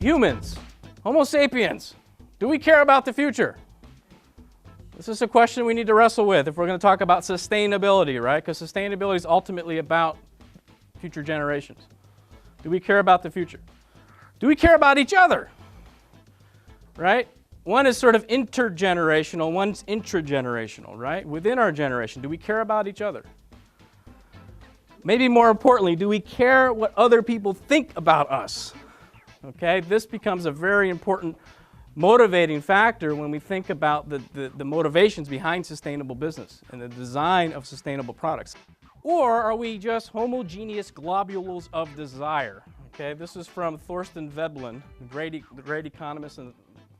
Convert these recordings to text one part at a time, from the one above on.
Humans, Homo sapiens, do we care about the future? This is a question we need to wrestle with if we're going to talk about sustainability, right? Because sustainability is ultimately about future generations. Do we care about the future? Do we care about each other? Right? One is sort of intergenerational, one's intragenerational, right? Within our generation, do we care about each other? Maybe more importantly, do we care what other people think about us? Okay, this becomes a very important motivating factor when we think about the motivations behind sustainable business and the design of sustainable products. Or are we just homogeneous globules of desire? Okay, this is from Thorstein Veblen, the great economist in the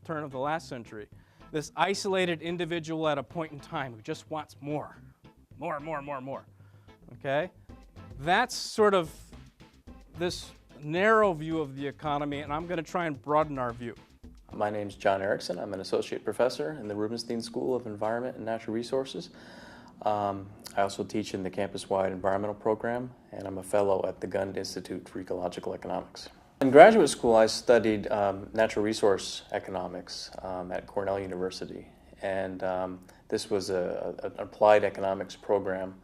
turn of the last century. This isolated individual at a point in time who just wants more. More. Okay? That's sort of this narrow view of the economy, and I'm going to try and broaden our view. My name's John Erickson. I'm an associate professor in the Rubenstein School of Environment and Natural Resources. I also teach in the campus-wide environmental program, and I'm a fellow at the Gund Institute for Ecological Economics. In graduate school, I studied natural resource economics at Cornell University, and this was an applied economics program.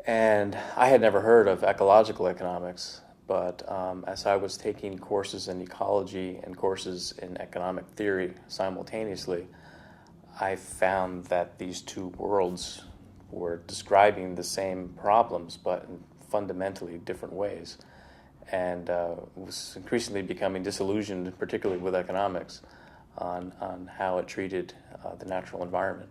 And I had never heard of ecological economics, but as I was taking courses in ecology and courses in economic theory simultaneously, I found that these two worlds were describing the same problems, but in fundamentally different ways. And was increasingly becoming disillusioned, particularly with economics, on how it treated the natural environment.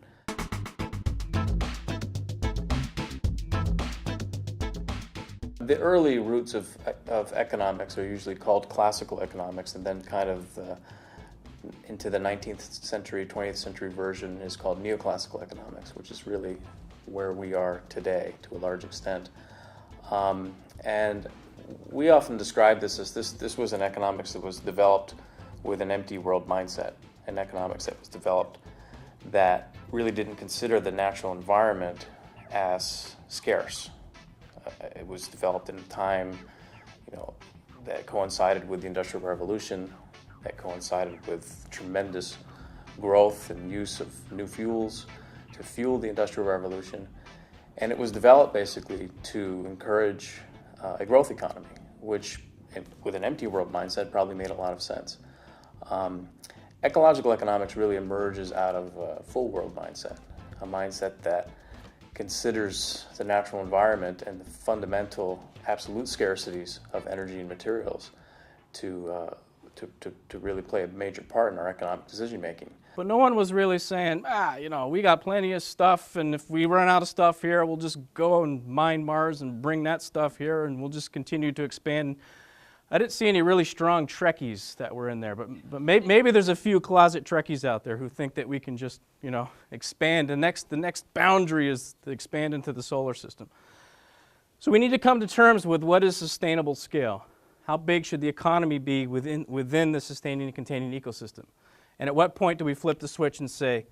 The early roots of economics are usually called classical economics, and then kind of into the 19th century, 20th century version is called neoclassical economics, which is really where we are today to a large extent. And we often describe this as this was an economics that was developed with an empty world mindset, an economics that was developed that really didn't consider the natural environment as scarce. It was developed in a time, that coincided with the Industrial Revolution, that coincided with tremendous growth and use of new fuels to fuel the Industrial Revolution. And it was developed basically to encourage a growth economy, which with an empty world mindset probably made a lot of sense. Ecological economics really emerges out of a full world mindset, a mindset that considers the natural environment and the fundamental absolute scarcities of energy and materials to really play a major part in our economic decision making. But no one was really saying, we got plenty of stuff, and if we run out of stuff here, we'll just go and mine Mars and bring that stuff here, and we'll just continue to expand. I didn't see any really strong Trekkies that were in there, but maybe there's a few closet Trekkies out there who think that we can just, expand. The next boundary is to expand into the solar system. So we need to come to terms with what is sustainable scale. How big should the economy be within the sustaining and containing ecosystem? And at what point do we flip the switch and say,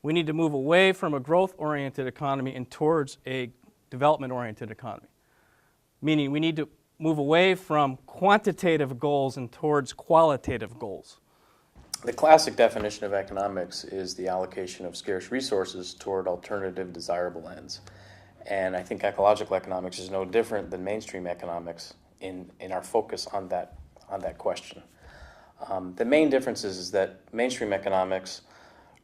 we need to move away from a growth-oriented economy and towards a development-oriented economy? Meaning we need to move away from quantitative goals and towards qualitative goals. The classic definition of economics is the allocation of scarce resources toward alternative desirable ends. And I think ecological economics is no different than mainstream economics in our focus on that question. The main difference is that mainstream economics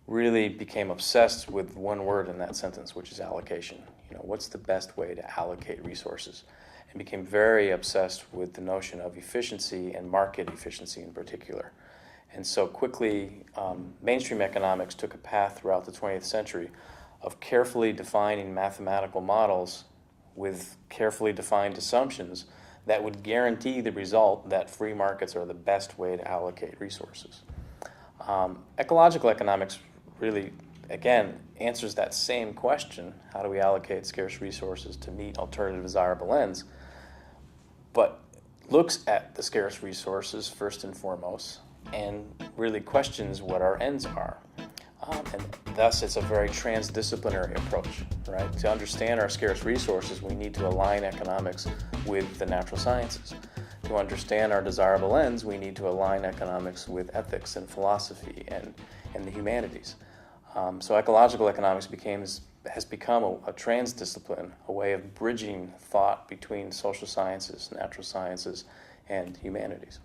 really became obsessed with one word in that sentence, which is allocation. What's the best way to allocate resources? And became very obsessed with the notion of efficiency and market efficiency in particular. And so quickly, mainstream economics took a path throughout the 20th century of carefully defining mathematical models with carefully defined assumptions that would guarantee the result that free markets are the best way to allocate resources. Ecological economics really, again, answers that same question, how do we allocate scarce resources to meet alternative desirable ends, but looks at the scarce resources first and foremost and really questions what our ends are. And thus it's a very transdisciplinary approach, right? To understand our scarce resources, we need to align economics with the natural sciences. To understand our desirable ends, we need to align economics with ethics and philosophy and the humanities. So ecological economics has become a transdiscipline, a way of bridging thought between social sciences, natural sciences, and humanities.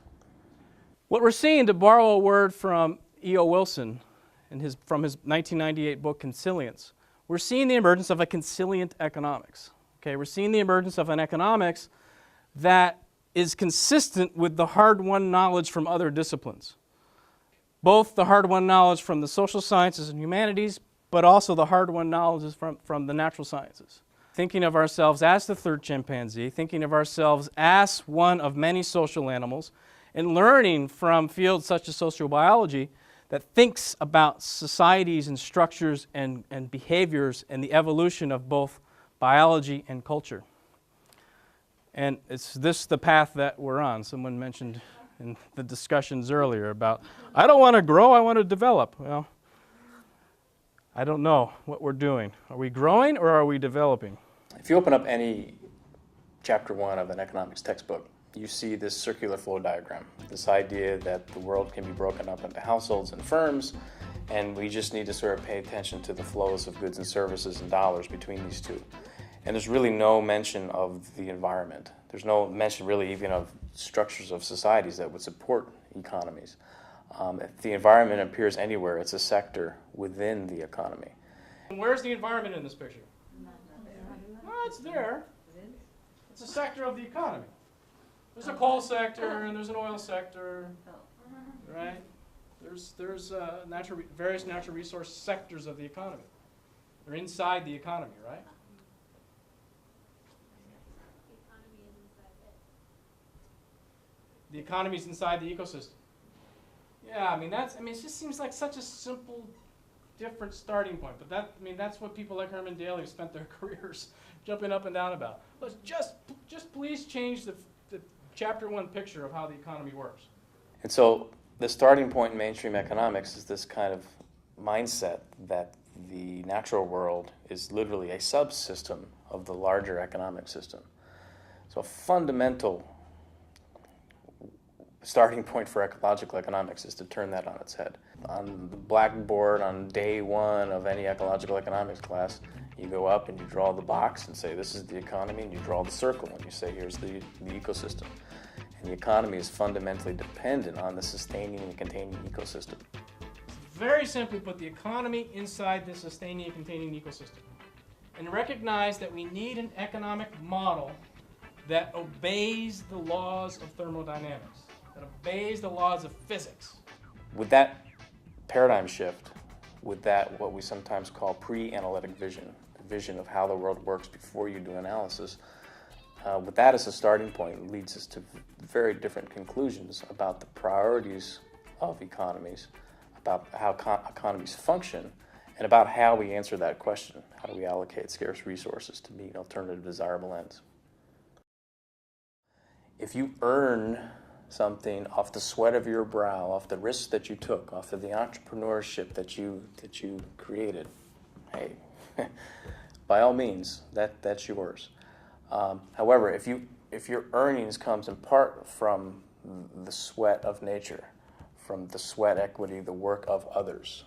What we're seeing, to borrow a word from E.O. Wilson from his 1998 book, Consilience, we're seeing the emergence of a consilient economics. Okay, we're seeing the emergence of an economics that is consistent with the hard-won knowledge from other disciplines. Both the hard-won knowledge from the social sciences and humanities, but also the hard-won knowledge from the natural sciences. Thinking of ourselves as the third chimpanzee, thinking of ourselves as one of many social animals, and learning from fields such as sociobiology that thinks about societies and structures and behaviors and the evolution of both biology and culture. And it's this the path that we're on. Someone mentioned in the discussions earlier about, I don't want to grow, I want to develop. Well, I don't know what we're doing. Are we growing or are we developing? If you open up any chapter 1 of an economics textbook, you see this circular flow diagram, this idea that the world can be broken up into households and firms, and we just need to sort of pay attention to the flows of goods and services and dollars between these two. And there's really no mention of the environment. There's no mention really even of structures of societies that would support economies. If the environment appears anywhere, it's a sector within the economy. Where's the environment in this picture? Well, it's there. It's a sector of the economy. There's a coal sector and there's an oil sector, right? There's various natural resource sectors of the economy. They're inside the economy, right? The economy is inside the ecosystem. Yeah, it just seems like such a simple, different starting point. But that's what people like Herman Daly have spent their careers jumping up and down about. Let's just please change the chapter 1 picture of how the economy works. And so the starting point in mainstream economics is this kind of mindset that the natural world is literally a subsystem of the larger economic system. So a fundamental starting point for ecological economics is to turn that on its head. On the blackboard on day 1 of any ecological economics class, you go up and you draw the box and say this is the economy, and you draw the circle and you say here's the ecosystem. And the economy is fundamentally dependent on the sustaining and containing ecosystem. Very simply put, the economy inside the sustaining and containing ecosystem. And recognize that we need an economic model that obeys the laws of thermodynamics, that obeys the laws of physics. With that paradigm shift, with that what we sometimes call pre-analytic vision, the vision of how the world works before you do analysis, with that as a starting point leads us to very different conclusions about the priorities of economies, about how economies function, and about how we answer that question. How do we allocate scarce resources to meet alternative desirable ends? If you earn something off the sweat of your brow, off the risks that you took, off of the entrepreneurship that you created, hey, by all means, that's yours. However, if your earnings comes in part from the sweat of nature, from the sweat equity, the work of others,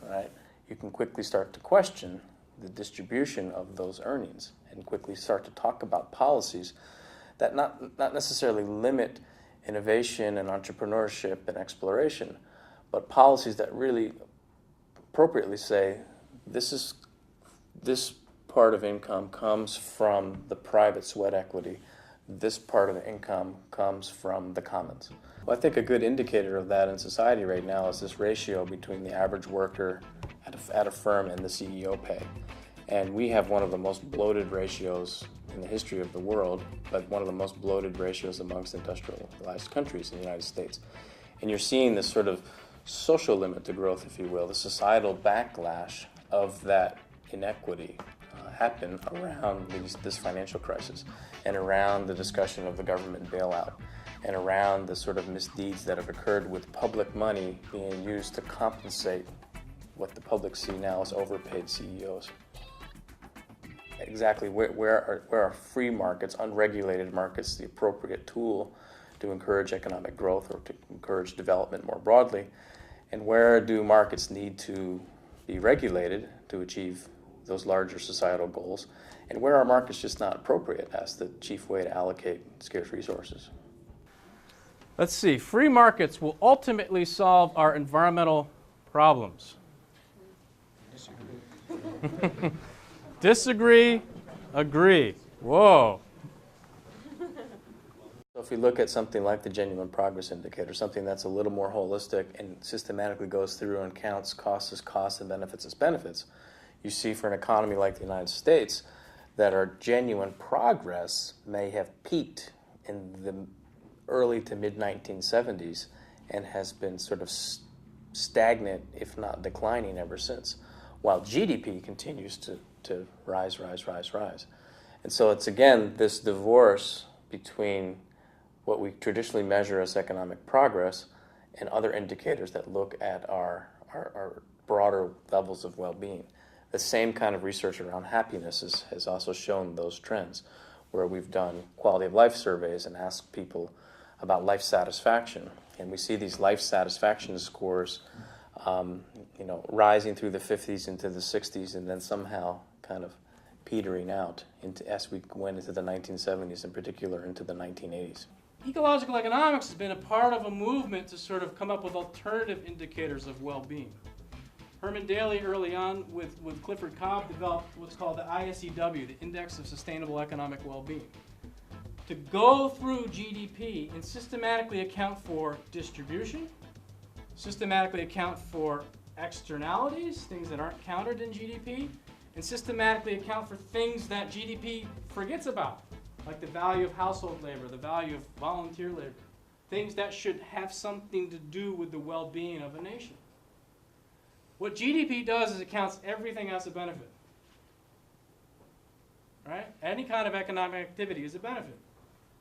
right, you can quickly start to question the distribution of those earnings and quickly start to talk about policies that not necessarily limit innovation and entrepreneurship and exploration, but policies that really appropriately say this part of income comes from the private sweat equity. This part of the income comes from the commons. Well, I think a good indicator of that in society right now is this ratio between the average worker at a firm and the CEO pay. And we have one of the most bloated ratios in the history of the world, but one of the most bloated ratios amongst industrialized countries in the United States. And you're seeing this sort of social limit to growth, if you will, the societal backlash of that inequity happen around this financial crisis and around the discussion of the government bailout and around the sort of misdeeds that have occurred with public money being used to compensate what the public see now as overpaid CEOs. Exactly where are free markets, unregulated markets, the appropriate tool to encourage economic growth or to encourage development more broadly, and where do markets need to be regulated to achieve those larger societal goals, and where are markets just not appropriate as the chief way to allocate scarce resources? Let's see. Free markets will ultimately solve our environmental problems. Disagree, agree. Whoa. So if we look at something like the Genuine Progress Indicator, something that's a little more holistic and systematically goes through and counts costs as costs and benefits as benefits, you see for an economy like the United States that our genuine progress may have peaked in the early to mid-1970s and has been sort of stagnant, if not declining, ever since, while GDP continues to rise. And so it's, again, this divorce between what we traditionally measure as economic progress and other indicators that look at our broader levels of well-being. The same kind of research around happiness has also shown those trends, where we've done quality of life surveys and asked people about life satisfaction. And we see these life satisfaction scores rising through the 50s into the 60s and then somehow kind of petering out as we went into the 1970s, in particular into the 1980s. Ecological economics has been a part of a movement to sort of come up with alternative indicators of well-being. Herman Daly early on with Clifford Cobb developed what's called the ISEW, the Index of Sustainable Economic Well-Being, to go through GDP and systematically account for distribution, systematically account for externalities, things that aren't counted in GDP, and systematically account for things that GDP forgets about, like the value of household labor, the value of volunteer labor, things that should have something to do with the well-being of a nation. What GDP does is it counts everything as a benefit. Right? Any kind of economic activity is a benefit.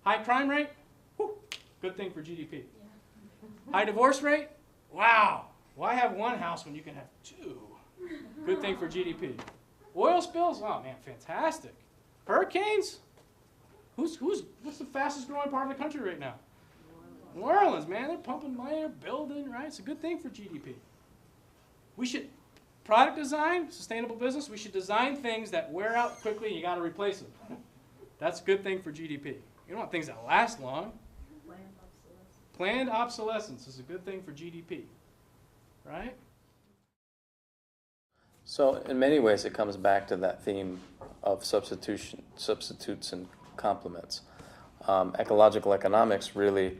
High crime rate? Whew, good thing for GDP. Yeah. High divorce rate? Wow. Why have one house when you can have two? Good thing for GDP. Oil spills? Oh man, fantastic. Hurricanes? What's the fastest growing part of the country right now? New Orleans, man. They're pumping money, they're building, right? It's a good thing for GDP. We should, product design, sustainable business, we should design things that wear out quickly and you got to replace them. That's a good thing for GDP. You don't want things that last long. Planned obsolescence is a good thing for GDP, right? So in many ways it comes back to that theme of substitutes and complements. Ecological economics really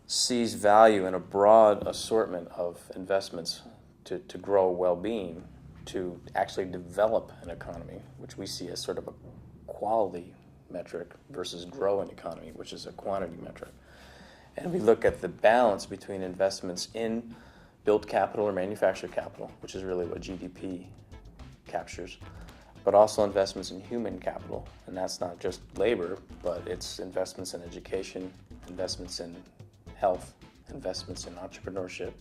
sees value in a broad assortment of investments to grow well-being, to actually develop an economy, which we see as sort of a quality metric, versus grow an economy, which is a quantity metric. And we look at the balance between investments in built capital or manufactured capital, which is really what GDP captures, but also investments in human capital. And that's not just labor, but it's investments in education, investments in health, investments in entrepreneurship,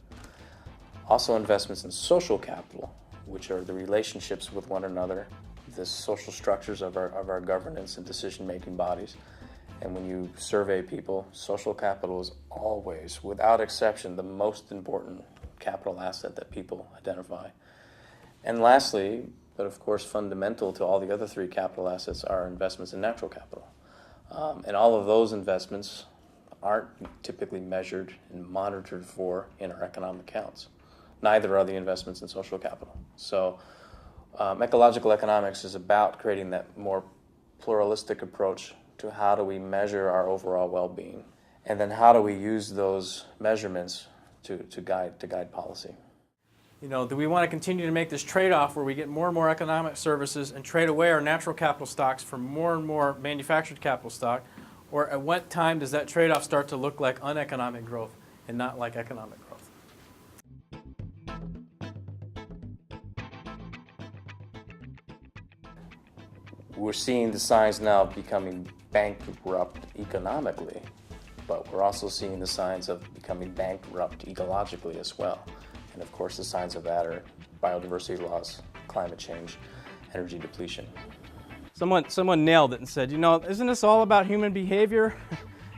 also investments in social capital, which are the relationships with one another, the social structures of our governance and decision-making bodies. And when you survey people, social capital is always, without exception, the most important capital asset that people identify. And lastly, but of course fundamental to all the other three capital assets, are investments in natural capital. And all of those investments aren't typically measured and monitored for in our economic counts. Neither are the investments in social capital. So ecological economics is about creating that more pluralistic approach to how do we measure our overall well-being, and then how do we use those measurements to guide policy. You know, do we want to continue to make this trade-off where we get more and more economic services and trade away our natural capital stocks for more and more manufactured capital stock? Or at what time does that trade-off start to look like uneconomic growth and not like economic growth? We're seeing the signs now of becoming bankrupt economically, but we're also seeing the signs of becoming bankrupt ecologically as well. And of course, the signs of that are biodiversity loss, climate change, energy depletion. Someone nailed it and said, isn't this all about human behavior?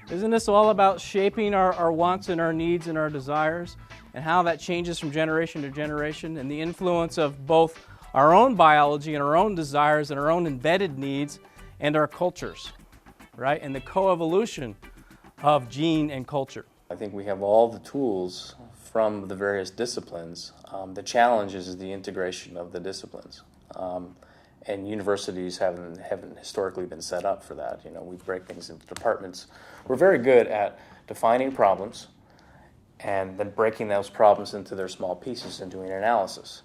Isn't this all about shaping our wants and our needs and our desires, and how that changes from generation to generation, and the influence of both our own biology and our own desires and our own embedded needs and our cultures, right? And the coevolution of gene and culture. I think we have all the tools from the various disciplines. The challenge is the integration of the disciplines. And universities haven't historically been set up for that. We break things into departments. We're very good at defining problems and then breaking those problems into their small pieces and doing analysis.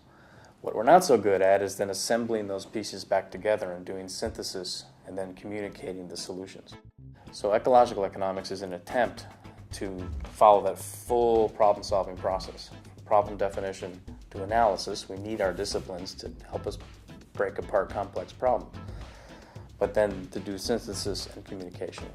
What we're not so good at is then assembling those pieces back together and doing synthesis and then communicating the solutions. So ecological economics is an attempt to follow that full problem-solving process. From problem definition to analysis, we need our disciplines to help us break apart complex problems, but then to do synthesis and communication.